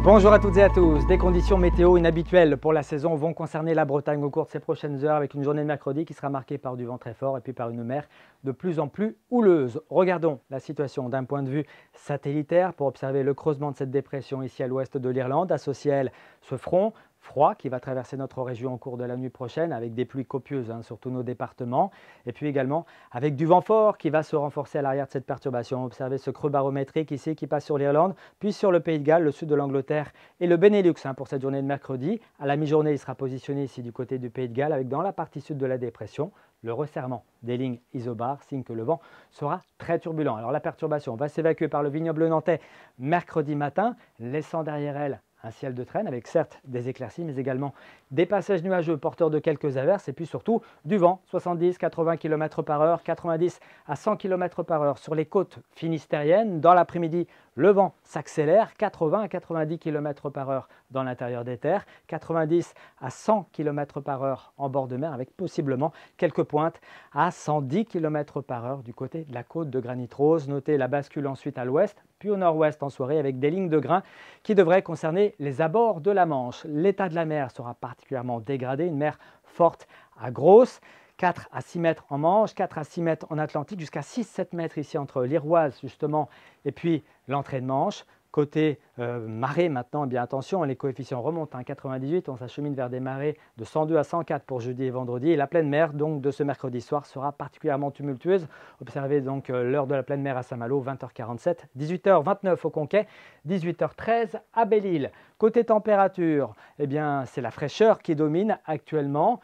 Bonjour à toutes et à tous. Des conditions météo inhabituelles pour la saison vont concerner la Bretagne au cours de ces prochaines heures avec une journée de mercredi qui sera marquée par du vent très fort et puis par une mer de plus en plus houleuse. Regardons la situation d'un point de vue satellitaire pour observer le creusement de cette dépression ici à l'ouest de l'Irlande. Associé à elle, ce front froid qui va traverser notre région au cours de la nuit prochaine avec des pluies copieuses sur tous nos départements et puis également avec du vent fort qui va se renforcer à l'arrière de cette perturbation. Observez ce creux barométrique ici qui passe sur l'Irlande puis sur le Pays de Galles, le sud de l'Angleterre et le Benelux pour cette journée de mercredi. À la mi-journée, il sera positionné ici du côté du Pays de Galles avec dans la partie sud de la dépression le resserrement des lignes isobars, signe que le vent sera très turbulent. Alors la perturbation va s'évacuer par le vignoble nantais mercredi matin, laissant derrière elle un ciel de traîne avec certes des éclaircies mais également des passages nuageux porteurs de quelques averses et puis surtout du vent 70-80 km par heure, 90 à 100 km par heure sur les côtes finistériennes. Dans l'après-midi, le vent s'accélère 80 à 90 km par heure dans l'intérieur des terres, 90 à 100 km par heure en bord de mer avec possiblement quelques pointes à 110 km par heure du côté de la côte de Granit Rose. Notez la bascule ensuite à l'ouest puis au nord-ouest en soirée avec des lignes de grains qui devraient concerner les abords de la Manche. L'état de la mer sera particulièrement dégradé, une mer forte à grosse, 4 à 6 mètres en Manche, 4 à 6 mètres en Atlantique, jusqu'à 6-7 mètres ici entre l'Iroise justement et puis l'entrée de Manche. Côté marée maintenant, eh bien attention, les coefficients remontent à 98, on s'achemine vers des marées de 102 à 104 pour jeudi et vendredi. Et la pleine mer donc de ce mercredi soir sera particulièrement tumultueuse. Observez donc l'heure de la pleine mer à Saint-Malo, 20h47, 18h29 au Conquet, 18h13 à Belle-Île. Côté température, eh bien c'est la fraîcheur qui domine actuellement.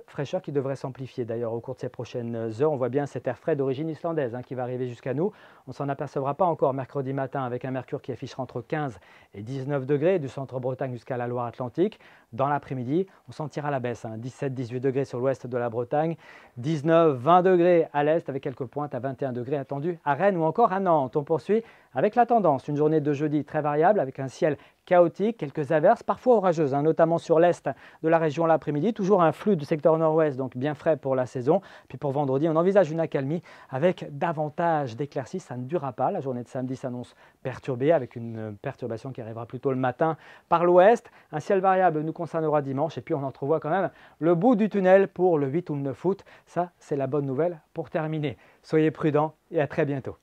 Fraîcheur qui devrait s'amplifier d'ailleurs au cours de ces prochaines heures. On voit bien cet air frais d'origine islandaise qui va arriver jusqu'à nous. On ne s'en apercevra pas encore mercredi matin avec un mercure qui affichera entre 15 et 19 degrés du centre-Bretagne jusqu'à la Loire-Atlantique. Dans l'après-midi, on sentira la baisse, 17-18 degrés sur l'ouest de la Bretagne, 19-20 degrés à l'est avec quelques pointes à 21 degrés attendus à Rennes ou encore à Nantes. On poursuit avec la tendance, une journée de jeudi très variable avec un ciel chaotique, quelques averses, parfois orageuses, notamment sur l'est de la région l'après-midi. Toujours un flux du secteur nord-ouest, donc bien frais pour la saison. Puis pour vendredi, on envisage une accalmie avec davantage d'éclaircies. Ça ne durera pas. La journée de samedi s'annonce perturbée avec une perturbation qui arrivera plutôt le matin par l'ouest. Un ciel variable nous concernera dimanche et puis on entrevoit quand même le bout du tunnel pour le 8 ou le 9 août. Ça, c'est la bonne nouvelle pour terminer. Soyez prudents et à très bientôt.